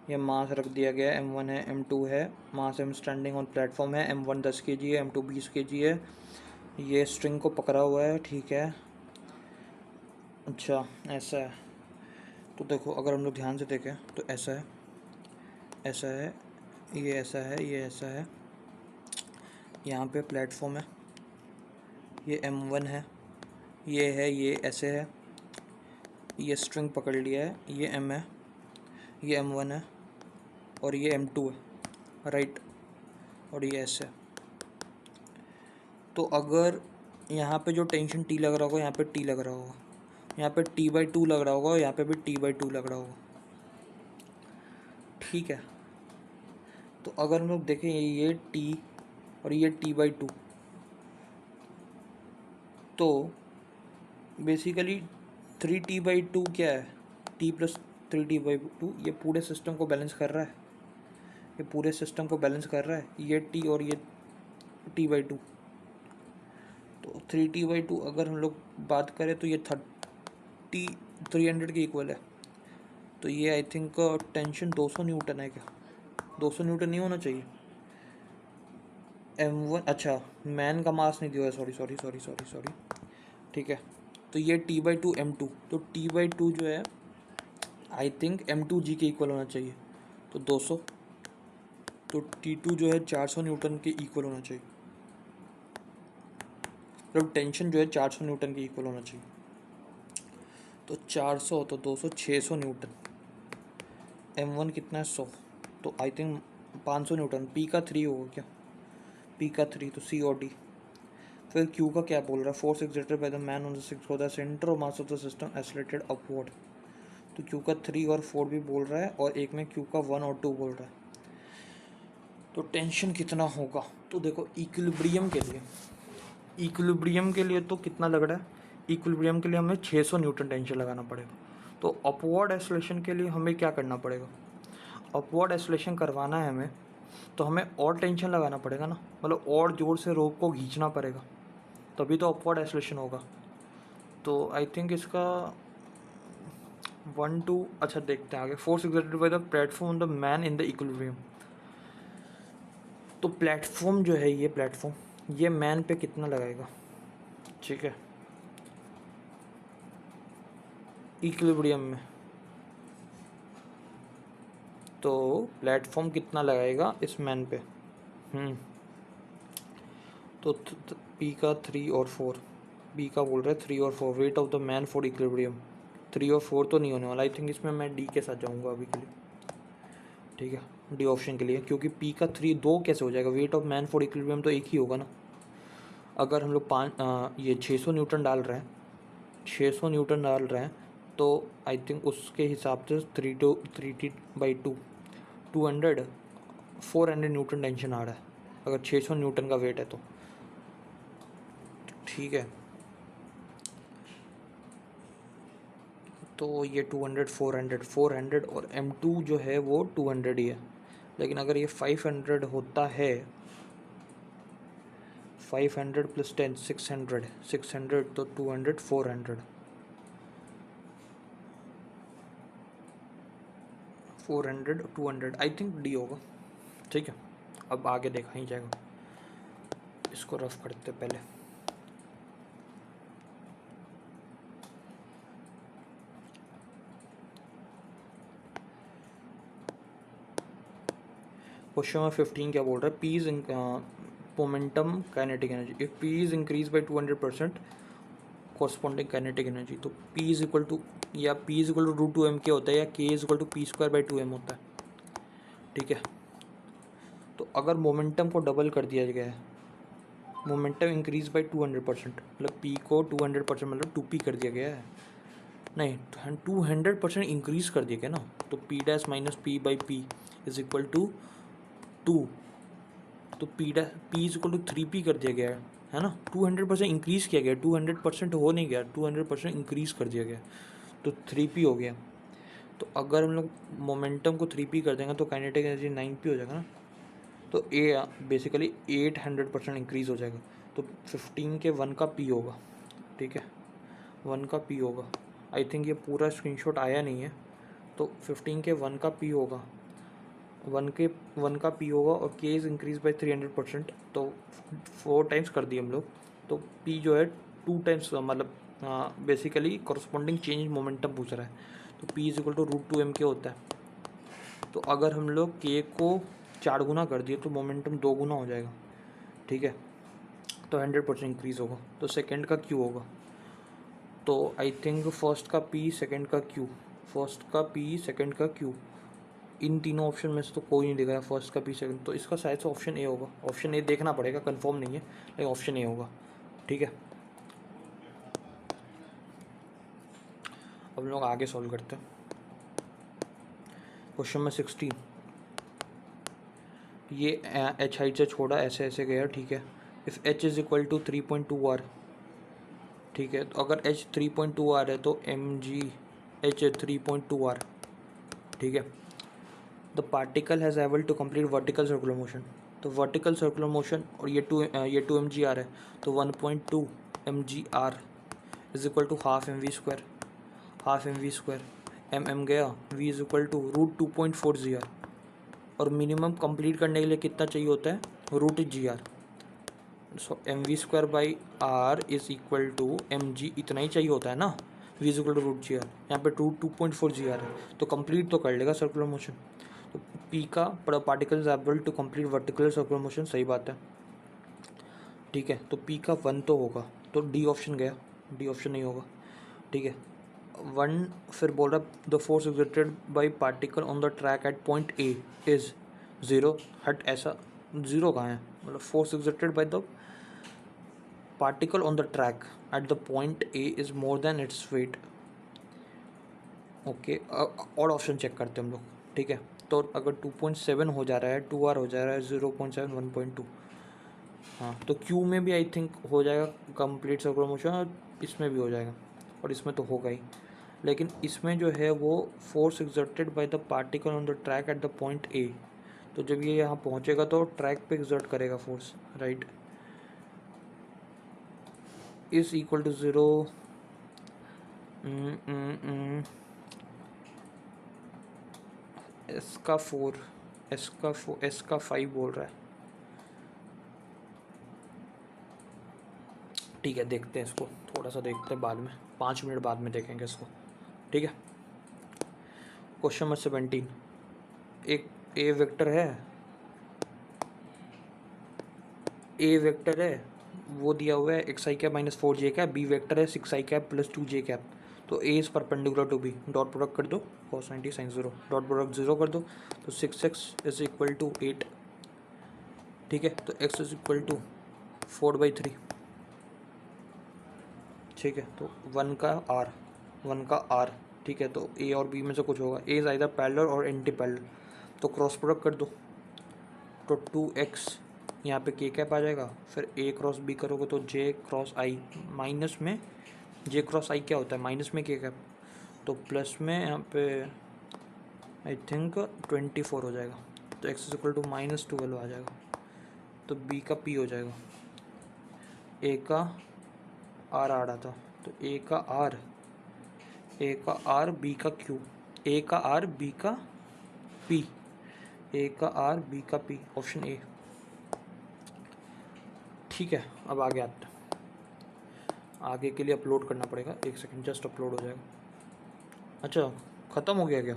ये मास रख दिया गया है, M1 है, M2 है, मास M स्टैंडिंग ऑन प्लेटफॉर्म है, M1 10 kg है, M2 20 kg है। ये स्ट्रिंग को पकड़ा हुआ है, ठीक है। अच्छा ऐसा है, तो देखो अगर हम लोग ध्यान से देखें तो ऐसा है, ऐसा है, ये ऐसा है, ये ऐसा है। यहाँ पे प्लेटफॉर्म है, ये M1 है, ये है, ये ऐसे है, ये स्ट्रिंग पकड़ लिया है, ये M है, ये M1 है, और ये M2 है, राइट। और ये ऐसे है। तो अगर यहाँ पे जो टेंशन T लग रहा होगा, यहाँ पे T लग रहा होगा, यहाँ पे T/2 लग रहा होगा, और यहाँ पे भी T/2 लग रहा होगा, ठीक है। तो अगर हम लोग देखें ये T और ये T/2, तो बेसिकली 3T/2 क्या है, T + 3T/2, ये पूरे सिस्टम को बैलेंस कर रहा है, ये पूरे सिस्टम को बैलेंस कर रहा है, ये T और ये T/2। तो 3T/2 अगर हम लोग बात करें तो ये 300 के इक्वल है। तो ये आई थिंक टेंशन 200 न्यूटन है क्या, 200 न्यूटन नहीं होना चाहिए। M1, अच्छा मैन का मास नहीं दिया है, सॉरी, ठीक है। तो ये T/2 M2, तो T/2 जो है आई थिंक M2G के इक्वल होना चाहिए, तो 200। तो T2 जो है 400 न्यूटन के इक्वल होना चाहिए, मतलब टेंशन जो है 400 न्यूटन के इक्वल होना चाहिए। तो 400 तो 200 600 न्यूटन, M1 कितना है 100, तो आई थिंक 500 न्यूटन। P का 3 होगा क्या, P का 3, तो C और D। फिर Q का क्या बोल रहा है, force exerted by the man on the six the centre of mass of the system accelerated upward. तो Q का 3 और 4 भी बोल रहा है, और एक में Q का 1 और 2 बोल रहा है। तो टेंशन कितना होगा, तो देखो इक्विलिब्रियम के लिए तो कितना लग रहा है, इक्विलिब्रियम के लिए हमें 600 न्यूटन टेंशन लगाना पड़ेगा। तो अपवर्ड एक्सेलरेशन के लिए हमें क्या करना पड़ेगा, अपवर्ड एक्सेलरेशन करवाना है हमें, तो हमें और टेंशन लगाना पड़ेगा ना, मतलब और ज़ोर से रोप को खींचना पड़ेगा, तभी तो अपवर्ड एक्सेलरेशन होगा। तो आई थिंक इसका 1 2, अच्छा देखते हैं आगे। Force exerted by the platform on the man in the equilibrium. तो प्लेटफॉर्म जो है, ये प्लेटफॉर्म ये मैन पे कितना लगाएगा, ठीक है, इक्विलिब्रियम में। तो प्लेटफॉर्म कितना लगाएगा इस मैन पे, तो P का 3 और 4, B का बोल रहा है 3 और 4, weight of the man for equilibrium. 3 और 4 तो नहीं होने वाला, आई थिंक इसमें मैं D के साथ जाऊंगा अभी के लिए, ठीक है, D ऑप्शन के लिए, क्योंकि P का 3 2 कैसे हो जाएगा, weight of man for equilibrium तो एक ही होगा ना। अगर हम लोग ये 600 न्यूटन डाल रहे हैं, 600 न्यूटन डाल रहे हैं, तो आई थिंक उसके हिसाब से 3T/2 200 400 न्यूटन टेंशन आ रहा है, अगर 600 न्यूटन का वेट है तो, ठीक है। तो ये 200 400 और M2 जो है वो 200 ही है, लेकिन अगर ये 500 होता है, 500 + 10 600, तो 200 400 200, आई थिंक D होगा, ठीक है। अब आगे देखा ही जाएगा, इसको रफ करते पहले। क्वेश्चन नंबर 15 क्या बोल रहा है, P is momentum kinetic energy, if P is increase by 200% corresponding kinetic energy. तो P इज इक्वल टू, या P is equal to √2m होता है, या K is equal to P²/2m होता है, ठीक है। तो अगर मोमेंटम को डबल कर दिया गया है, मोमेंटम इंक्रीज बाई 200%, मतलब पी को 200% मतलब 2p कर दिया गया है, नहीं 200% इंक्रीज कर दिया गया ना, तो P dash minus P by P is equal to 2, तो P is equal to 3p कर दिया गया है ना, 200% इंक्रीज किया गया, 200% हो नहीं गया, 200% इंक्रीज कर दिया गया, तो 3p हो गया। तो अगर हम लोग मोमेंटम को 3p कर देंगे तो काइनेटिक एनर्जी 9p हो जाएगा ना, तो ए बेसिकली 800% इंक्रीज हो जाएगा, तो 15 के 1 का p होगा, ठीक है 1 का p होगा। आई थिंक ये पूरा स्क्रीनशॉट आया नहीं है, तो 15 के 1 का p होगा, 1 का p होगा, और k इज़ इंक्रीज बाई 300%, तो 4 टाइम्स कर दिए हम लोग, तो p जो है 2 टाइम्स, मतलब बेसिकली कॉरस्पॉन्डिंग चेंज मोमेंटम पूछ रहा है, तो p is equal to √2m होता है। तो अगर हम लोग k को 4 गुना कर दिए तो मोमेंटम 2 गुना हो जाएगा, ठीक है, तो 100% इंक्रीज होगा। तो सेकंड का q होगा, तो आई थिंक फर्स्ट का p सेकंड का q, फर्स्ट का p सेकंड का q, इन तीनों ऑप्शन में से तो कोई नहीं दिख रहा, फर्स्ट का p सेकंड, तो इसका शायद से ऑप्शन ए होगा, ऑप्शन ए देखना पड़ेगा, कंफर्म नहीं है लेकिन ऑप्शन ए होगा, ठीक है। अब लोग आगे सॉल्व करते हैं। क्वेश्चन में 16, ये एच हाइट से छोड़ा ऐसे ऐसे गया, ठीक है। If H is equal to 3.2 r, ठीक है, तो अगर एच 3.2 r है तो एम जी एच 3.2 r, ठीक है। The particle has able to complete vertical circular motion, तो वर्टिकल सर्कुलर मोशन, और ये 2 mg/r है, तो 1.2 mg/r इज इक्वल टू हाफ mv², हाफ mv², एम गया, v is equal to √2.4 gr, और मिनिमम कंप्लीट करने के लिए कितना चाहिए होता है, √gr, so mv² by r is equal to mg, इतना ही चाहिए होता है ना, v is equal to √gr, यहाँ पे 2.4 gr है, तो कंप्लीट तो कर लेगा सर्कुलर मोशन। तो p का particle is able to complete vertical circular motion, सही बात है, ठीक है, तो p का 1 तो होगा, तो डी ऑप्शन गया, डी ऑप्शन नहीं होगा, ठीक है। 1 फिर बोल रहा the force exerted by particle on the track at point A is 0, हट ऐसा 0 कहाँ है, मतलब force exerted by the particle on the track at the point A is more than its weight, okay. और ऑप्शन चेक करते हैं हम लोग, ठीक है, तो अगर 2.7 हो जा रहा है, 2r हो जा रहा है, 0.7 1.2, हाँ, तो Q में भी आई थिंक हो जाएगा कंप्लीट सर्कुलर मोशन, और इसमें भी हो जाएगा, और इसमें तो होगा ही, लेकिन इसमें जो है वो force exerted by the particle on the track at the point ए, तो जब ये यहाँ पहुँचेगा तो ट्रैक पे एक्सर्ट करेगा force, right, is equal to 0, S का 4, एस का 5 बोल रहा है, ठीक है, देखते हैं इसको, थोड़ा सा देखते हैं बाद में, 5 मिनट बाद में देखेंगे इसको, ठीक है। क्वेश्चन नंबर 17, एक ए वेक्टर है, ए वेक्टर है, वो दिया हुआ है x i cap minus 4 j cap, b vector है 6 i cap plus 2 j cap, तो a is perpendicular to b, dot product कर दो, कॉस 90 साइन 0, डॉट प्रोडक्ट 0 कर दो, तो 6x इज इक्वल टू 8, ठीक है, तो x इज इक्वल टू 4/3, ठीक है, तो 1 का r, ठीक है, तो a और b में से कुछ होगा, a इज़ आइदर पैरेलल और एंटी पैरेलल, तो क्रॉस प्रोडक्ट कर दो, तो 2x यहाँ पे k कैप आ जाएगा, फिर a क्रॉस b करोगे तो j क्रॉस i, माइनस में j क्रॉस i क्या होता है, माइनस में k कैप, तो प्लस में यहाँ पे आई थिंक 24 हो जाएगा, तो x इज इक्वल टू -12 आ जाएगा, तो b का p हो जाएगा, a का r आ रहा था, तो a का r b का q, a का r b का p, a का r b का p, ऑप्शन ए, ठीक है। अब आगे आते हैं, आगे के लिए अपलोड करना पड़ेगा, 1 सेकंड, जस्ट अपलोड हो जाएगा, अच्छा ख़त्म हो गया क्या,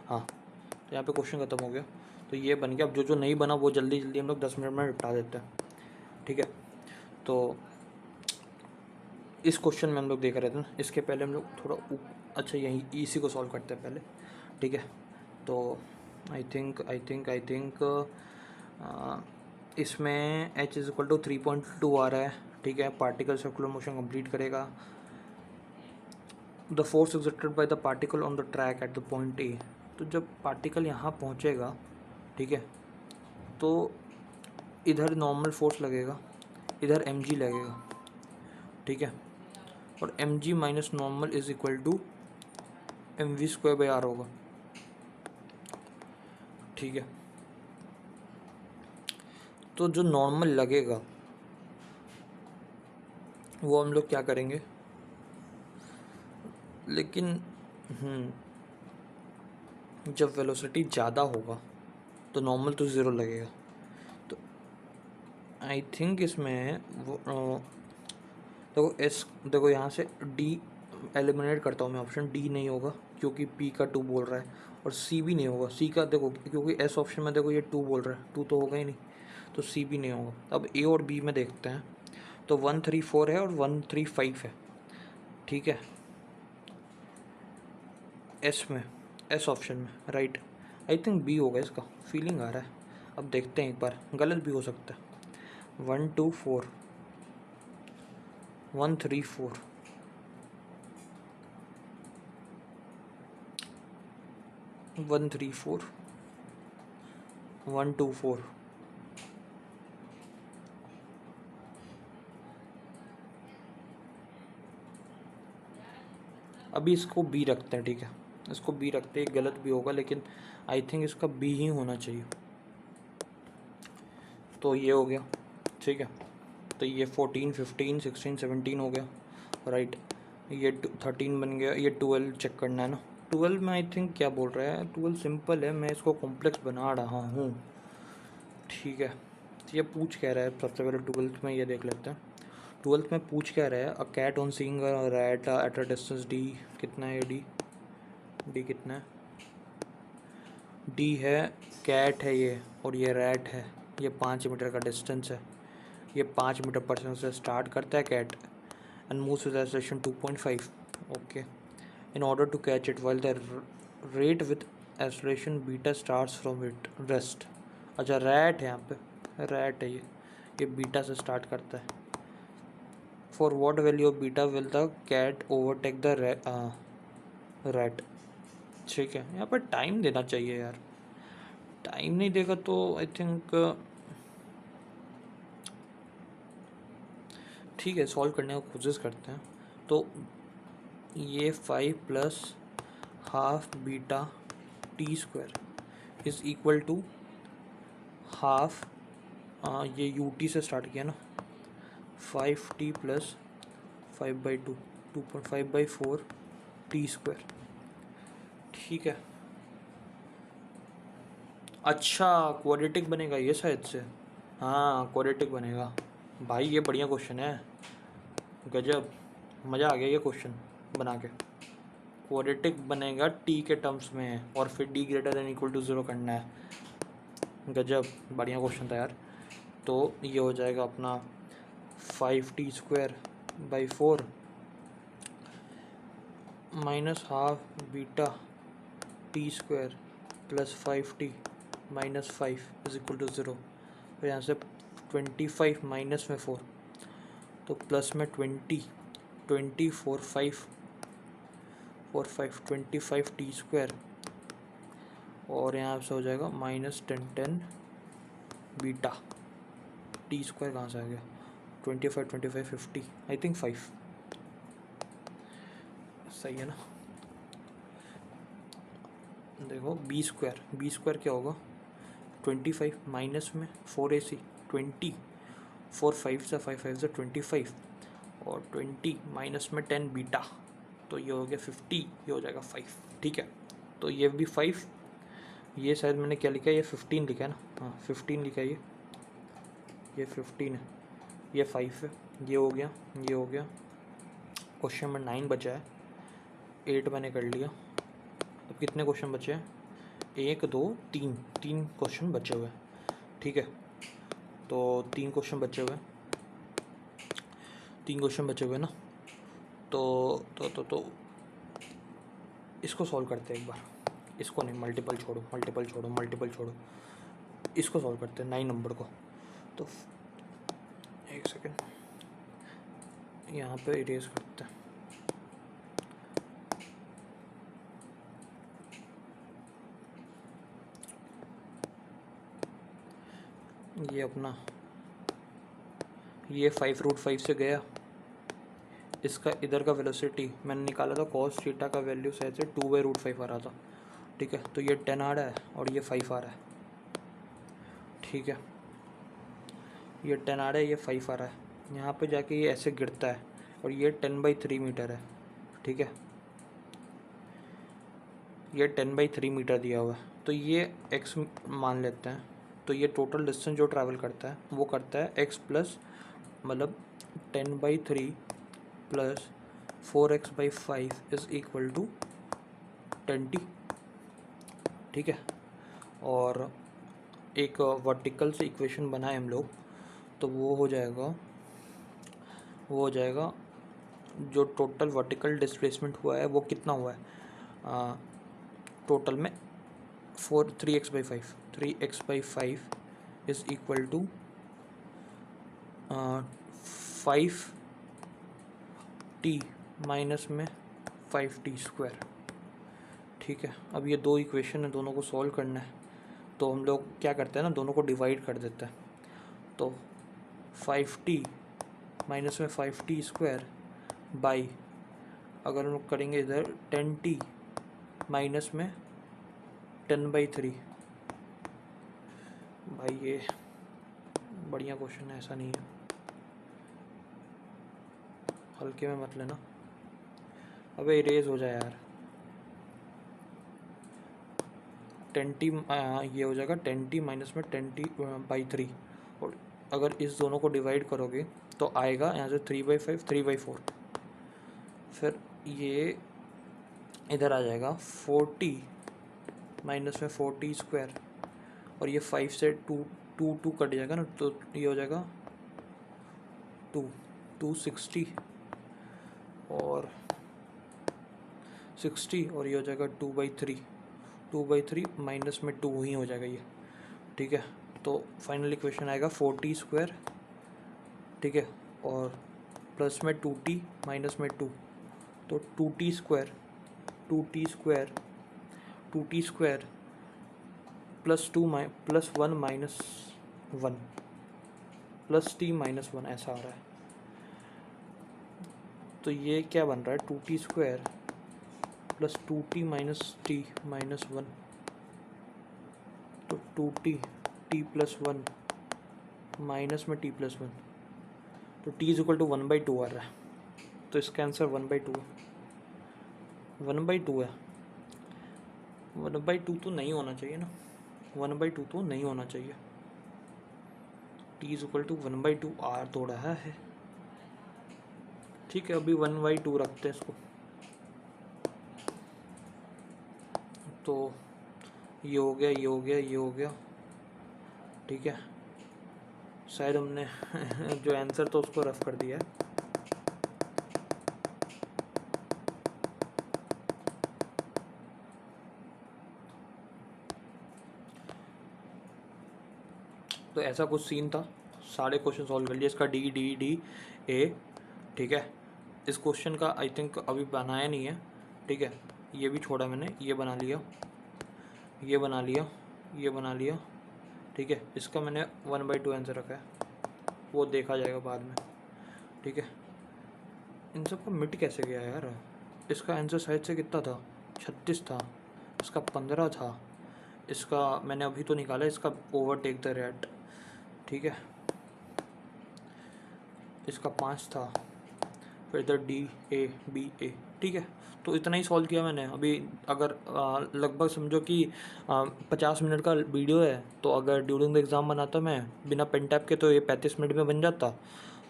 हाँ, तो यहाँ पे क्वेश्चन ख़त्म हो गया, तो ये बन गया, अब जो जो नहीं बना वो जल्दी जल्दी हम लोग 10 मिनट में निपटा देते हैं, ठीक है। तो इस क्वेश्चन में हम लोग देख रहे थे ना, इसके पहले हम लोग थोड़ा अच्छा यहीं इसी को सॉल्व करते हैं पहले, ठीक है। तो आई थिंक इसमें h इज इक्वल टू 3.2 आ रहा है, ठीक है। पार्टिकल सर्कुलर मोशन कंप्लीट करेगा। The force exerted by the particle on the track at the point ए। तो जब पार्टिकल यहाँ पहुँचेगा, ठीक है, तो इधर नॉर्मल फोर्स लगेगा, इधर mg लगेगा, ठीक है। और mg minus normal is equal to mv²/r होगा, ठीक है। तो जो नॉर्मल लगेगा वो हम लोग क्या करेंगे, लेकिन जब वेलोसिटी ज़्यादा होगा तो नॉर्मल तो ज़ीरो लगेगा। तो आई थिंक इसमें वो देखो यहाँ से डी एलिमिनेट करता हूँ मैं, ऑप्शन डी नहीं होगा क्योंकि पी का 2 बोल रहा है, और सी भी नहीं होगा। सी का देखो, क्योंकि एस ऑप्शन में देखो ये 2 बोल रहा है, 2 तो होगा ही नहीं, तो सी भी नहीं होगा। अब ए और बी में देखते हैं, तो 134 है और 135 है, ठीक है। एस में, एस ऑप्शन में, राइट। आई थिंक बी होगा इसका, फीलिंग आ रहा है। अब देखते हैं एक बार, गलत भी हो सकता है। 124 134 134 124। अभी इसको बी रखते हैं, ठीक है, इसको बी रखते हैं। गलत भी होगा लेकिन आई थिंक इसका बी ही होना चाहिए। तो ये हो गया, ठीक है। तो ये 14 15 16 17 हो गया, राइट। ये 13 बन गया। ये 12 चेक करना है ना। 12 में आई थिंक क्या बोल रहा है, 12 सिंपल है, मैं इसको कॉम्प्लेक्स बना रहा हूँ, ठीक है। ये पूछ कह रहा है, सबसे पहले 12th में ये देख लेते हैं। 12th में पूछ क्या रहा है, a cat on seeing a rat at a distance d. कितना है डी कितना है, डी है, कैट है ये, और ये रैट है। ये 5 मीटर का डिस्टेंस है। ये 5 मीटर पर सेकंड से स्टार्ट करता है cat, and moves with acceleration 2.5। Okay, in order to catch it while the rat with acceleration beta starts from it rest. अच्छा, रैट है यहाँ पे, रैट है ये बीटा से स्टार्ट करता है। For what value of beta will the cat overtake the rat. ठीक है, यहाँ पर टाइम देना चाहिए यार, टाइम नहीं देगा तो आई थिंक ठीक है, सॉल्व करने की कोशिश करते हैं। तो ये 5 plus half beta t square is equal to half, ये यू टी से स्टार्ट किया ना, 5t प्लस 5/2 2.5/4 टी स्क्वायर, ठीक है। अच्छा, क्वाड्रेटिक बनेगा ये शायद से, हाँ क्वाड्रेटिक बनेगा। भाई ये बढ़िया क्वेश्चन है, गजब, मज़ा आ गया ये क्वेश्चन बना के। क्वाड्रेटिक बनेगा टी के टर्म्स में, और फिर d greater than equal to 0 करना है। गजब, बढ़िया क्वेश्चन था यार। तो ये हो जाएगा अपना 5t²/4 minus half beta t square plus 5t minus 5 is equal to 0। तो यहाँ से 25 माइनस में 4, तो प्लस में 20 4 5 25 टी स्क्वायर, और यहाँ से हो जाएगा माइनस 10 बीटा टी स्क्वायर। कहाँ से आ गया, 25 50 आई थिंक 5, सही है ना। देखो बी स्क्वायर क्या होगा, 25 माइनस में 4ac 20, 4 5 से 5 5 से 25, और 20 माइनस में 10 बीटा, तो ये हो गया 50, ये हो जाएगा 5, ठीक है। तो ये भी 5, ये शायद मैंने क्या लिखा है, ये 15 लिखा है ना, हाँ 15 लिखा है ये 15 है, ये 5 है, ये हो गया, ये हो गया। क्वेश्चन नंबर 9 बचा है, 8 मैंने कर लिया। अब कितने क्वेश्चन बचे हैं, 1 2 3 क्वेश्चन बचे हुए हैं, ठीक है। तो 3 क्वेश्चन बचे हुए, 3 क्वेश्चन बचे हुए ना। तो इसको सॉल्व करते हैं एक बार, इसको नहीं, मल्टीपल छोड़ो, इसको सॉल्व करते हैं 9 नंबर को। तो एक सेकेंड यहाँ पे इरेज करते हैं। ये अपना ये 5√5 से गया, इसका इधर का वेलोसिटी मैंने निकाला था cos थीटा का वैल्यू शायद से 2/√5 आ रहा था, ठीक है। तो ये 10 आ रहा है और ये 5 आ रहा है, ठीक है। ये 10 आ रहा है, ये 5 आ रहा है। यहाँ पे जाके ये ऐसे गिरता है और ये 10/3 मीटर है, ठीक है। ये 10/3 मीटर दिया हुआ है, तो ये x मान लेते हैं। तो ये टोटल डिस्टेंस जो ट्रैवल करता है वो करता है x प्लस मतलब 10/3 plus 4x/5 is equal to 20, ठीक है। और एक वर्टिकल से इक्वेशन बनाए हम लोग, तो वो हो जाएगा जो टोटल वर्टिकल डिस्प्लेसमेंट हुआ है वो कितना हुआ है टोटल में 3x/5 is equal to 5t minus में 5t², ठीक है। अब ये दो इक्वेशन है, दोनों को सॉल्व करना है, तो हम लोग क्या करते हैं ना, दोनों को डिवाइड कर देते हैं। तो 5t माइनस में 5t² बाई, अगर हम लोग करेंगे इधर 10t माइनस में 10/3। भाई ये बढ़िया क्वेश्चन है, ऐसा नहीं है, हल्के में मत लेना। अबे इरेज हो जाए यार। 10t ये हो जाएगा 10t माइनस में 10t/3, और अगर इस दोनों को डिवाइड करोगे तो आएगा यहाँ से 3/5 3/4। फिर ये इधर आ जाएगा 4t माइनस में 4t², और ये 5 से 2 कट जाएगा ना, तो ये हो जाएगा 260 और 60, और ये हो जाएगा 2/3 माइनस में 2 ही हो जाएगा ये, ठीक है। तो फाइनल इक्वेशन आएगा 4t², ठीक है, और प्लस में 2t माइनस में 2, तो 2t² plus 1 minus 1 plus t minus 1 ऐसा आ रहा है। तो ये क्या बन रहा है 2t² plus 2t minus t minus 1, तो 2t t प्लस 1 माइनस में t प्लस 1, तो t इज इक्वल टू 1/2 आ रहा है। तो इसका आंसर 1/2 है। 1/2 है, 1/2 तो नहीं होना चाहिए ना, 1/2 तो नहीं होना चाहिए। t इज इक्वल टू 1/2 आ तो रहा है, ठीक है। अभी 1/2 रखते हैं इसको। तो ये हो गया, ये हो गया, ये हो गया, ठीक है। शायद हमने जो आंसर तो उसको रफ कर दिया है। तो ऐसा कुछ सीन था, सारे क्वेश्चन सॉल्व कर लिए। इसका डी ए, ठीक है। इस क्वेश्चन का आई थिंक अभी बनाया नहीं है, ठीक है। ये भी छोड़ा मैंने, ये बना लिया, ये बना लिया, ये बना लिया, ठीक है। इसका मैंने 1/2 आंसर रखा है, वो देखा जाएगा बाद में, ठीक है। इन सब का मिट कैसे गया यार। इसका आंसर शायद से कितना था, 36 था, इसका 15 था, इसका मैंने अभी तो निकाला, इसका ओवरटेक द रेट, ठीक है, इसका 5 था, फिर इधर DABA, ठीक है। तो इतना ही सॉल्व किया मैंने अभी। अगर लगभग समझो कि 50 मिनट का वीडियो है, तो अगर ड्यूरिंग द एग्ज़ाम बनाता मैं बिना पेन टैप के, तो ये 35 मिनट में बन जाता,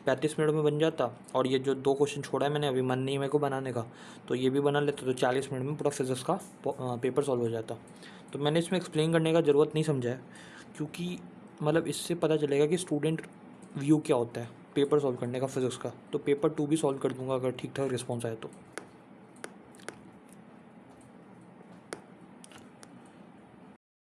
35 मिनट में बन जाता। और ये जो 2 क्वेश्चन छोड़ा है मैंने, अभी मन नहीं है मेरे को बनाने का, तो ये भी बना लेता, तो 40 मिनट में पूरा फिजिक्स का पेपर सॉल्व हो जाता। तो मैंने इसमें एक्सप्लेन करने का ज़रूरत नहीं समझा है, क्योंकि मतलब इससे पता चलेगा कि स्टूडेंट व्यू क्या होता है पेपर सॉल्व करने का फिजिक्स का। तो पेपर 2 भी सॉल्व कर दूंगा अगर ठीक ठाक रिस्पॉन्स आए तो।